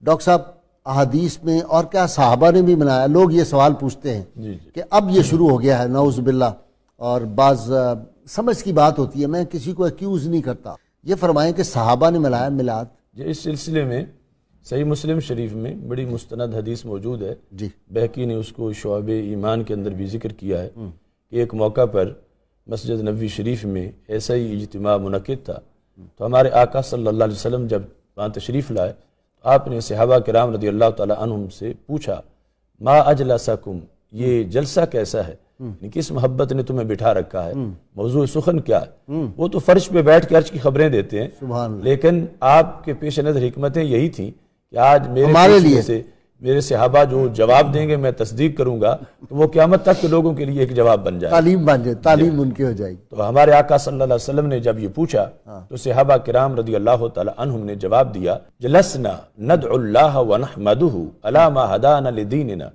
Doctor صاحب احادیث میں اور کیا صحابہ نے بھی منایا؟ لوگ یہ سوال پوچھتے ہیں کہ اب یہ شروع ہو گیا ہے نعوذ باللہ، اور بعض سمجھ کی بات ہوتی ہے، میں کسی کو ایکیوز نہیں کرتا، یہ فرمائیں کہ صحابہ نے منایا میلاد؟ اس سلسلے میں صحیح مسلم شریف میں بڑی مستند حدیث موجود ہے، بہقی نے اس کو شعب ایمان کے اندر بھی ذکر کیا ہے کہ ایک موقع پر مسجد نبوی شریف میں ایسا ہی اجتماع منعقد تھا، تو ہمارے آقا صلی اللہ علیہ وسلم جب وہاں تشریف لائے تو آپ نے صحابہ کرام رضی اللہ تعالی عنہم سے پوچھا ما اجلسکم، یہ جلسہ کیسا ہے، یعنی کس محبت نے تمہیں بٹھا رکھا ہے، موضوع سخن کیا ہے؟ وہ تو فرش پہ بیٹھ کے عرش کی خبریں دیتے ہیں، لیکن آپ کے پیش نظر حکمتیں یہی تھیں کہ آج میرے لیے سے میرے صحابہ جو جواب دیں گے میں تصدیق کروں گا، تو وہ قیامت تک کے لوگوں کے لیے ایک جواب بن جائے، تعلیم بن جائے، تعلیم ان کی ہو جائے گی۔ تو ہمارے آقا صلی اللہ علیہ وسلم نے جب یہ پوچھا تو صحابہ کرام رضی اللہ تعالی عنہم نے جواب دیا جلسنا ندعو اللہ ونحمدہ علی ما ہدانا لدیننا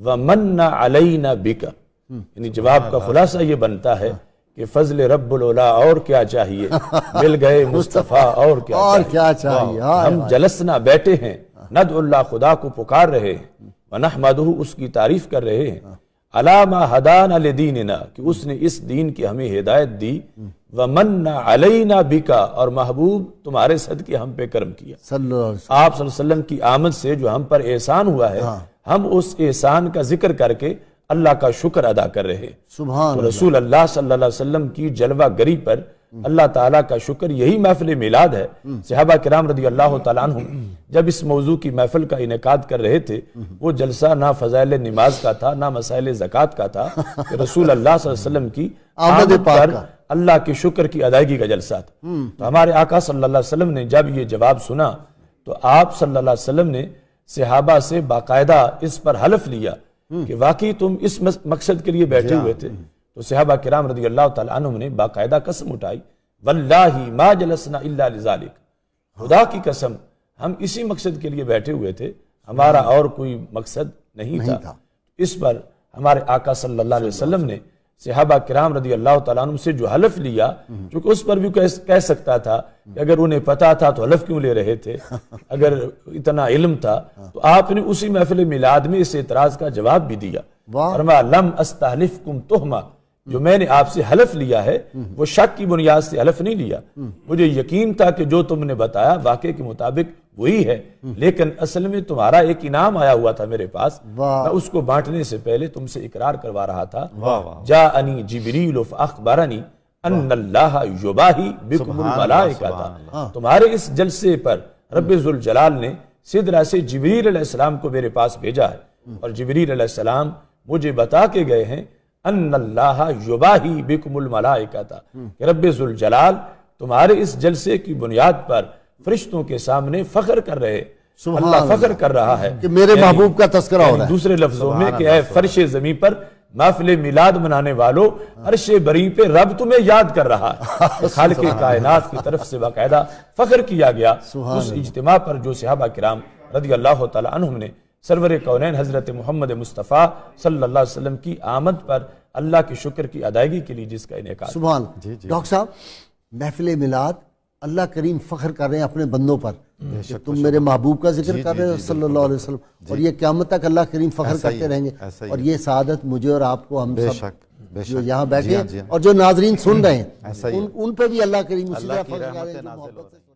ومن علینا بک، یعنی جواب کا خلاصہ یہ بنتا ہے کہ فضل رب العلا اور کیا چاہیے، مل گئے مصطفیٰ اور کیا چاہیے، ہم جلسنا بیٹھے ہیں، ندعو اللہ خدا کو پکار رہے ہیں، ونحمدہ اس کی تعریف کر رہے ہیں، علی ما ہدانا لدیننا کہ اس نے اس دین کی ہمیں ہدایت دی، ومن علینا بکا اور محبوب تمہارے صدقے ہم پہ کرم کیا، آپ صلی اللہ علیہ وسلم کی آمد سے جو ہم پر احسان ہوا ہے ہم اس احسان کا ذکر کر کے اللہ کا شکر ادا کر رہے ہیں۔ رسول اللہ صلی اللہ علیہ وسلم کی جلوہ گری پر اللہ تعالیٰ کا شکر، یہی محفل میلاد ہے۔ صحابہ کرام رضی اللہ تعالیٰ عنہم جب اس موضوع کی محفل کا انعقاد کر رہے تھے، وہ جلسہ نہ فضائل نماز کا تھا نہ مسائل زکوٰۃ کا تھا، کہ رسول اللہ صلی اللہ علیہ وسلم کی آمد پر اللہ کے شکر کی ادائیگی کا جلسہ تھا۔ تو ہمارے آقا صلی اللہ علیہ وسلم نے جب یہ جواب سنا تو آپ صلی اللہ علیہ وسلم نے صحابہ سے باقاعدہ اس پر حلف لیا کہ واقعی تم اس مقصد کے لیے بیٹھے ہوئے تھے، تو صحابہ کرام رضی اللہ تعالیٰ عنہم نے باقاعدہ قسم اٹھائی واللہ ما جلسنا الا لذالک، خدا کی قسم ہم اسی مقصد کے لیے بیٹھے ہوئے تھے، ہمارا اور کوئی مقصد نہیں تھا۔ اس پر ہمارے آقا صلی اللہ علیہ وسلم نے صحابہ کرام رضی اللہ تعالیٰ عنہ سے جو حلف لیا، چونکہ اس پر بھی کہہ سکتا تھا کہ اگر انہیں پتا تھا تو حلف کیوں لے رہے تھے، اگر اتنا علم تھا تو آپ نے اسی محفل میلاد میں اس اعتراض کا جواب بھی دیا، فرمایا لم استحلفکم تہمہ، جو میں نے آپ سے حلف لیا ہے وہ شک کی بنیاد سے حلف نہیں لیا، مجھے یقین تھا کہ جو تم نے بتایا واقعے کے مطابق وہی ہے، لیکن اصل میں تمہارا ایک انعام آیا ہوا تھا میرے پاس، میں اس کو بانٹنے سے پہلے تم سے اقرار کروا رہا تھا، جاءنی جبریل فاخبرنی ان اللہ یباہی بکم الملائکہ، تمہارے اس جلسے پر رب ذوالجلال نے سدرہ سے جبریل علیہ السلام کو میرے پاس بھیجا ہے، اور جبریل علیہ السلام مجھے بتا کے گئے ہیں ان اللہ یباہی بکم الملائکہ، کہ رب ذوالجلال تمہارے اس جلسے کی بنیاد پر فرشتوں کے سامنے فخر کر رہے، اللہ فخر کر رہا ہے کہ میرے محبوب کا تذکرہ ہو رہا ہے، دوسرے لفظوں میں کہ اے فرش زمین پر محفل میلاد منانے والو، عرش بری پہ رب تمہیں یاد کر رہا ہے، خالق کائنات کی طرف سے باقاعدہ فخر کیا گیا اس اجتماع پر جو صحابہ کرام رضی اللہ تعالی عنہم نے سرور کونین حضرت محمد مصطفیٰ صلی اللہ علیہ وسلم کی آمد پر اللہ کے شکر کی ادائیگی کے لیے جس کا انعقاد۔ سبحان ڈاکٹر صاحب، محفل میلاد اللہ کریم فخر کر رہے ہیں اپنے بندوں پر کہ تم میرے محبوب کا ذکر کر رہے ہو صلی اللہ علیہ وسلم، اور یہ قیامت تک اللہ کریم فخر کرتے رہیں گے، اور یہ سعادت مجھے اور آپ کو، ہم سب جو یہاں بیٹھے ہیں اور جو ناظرین سن رہے ہیں، ان پہ بھی اللہ کریم اسی طرح فخر کر رہے ہیں۔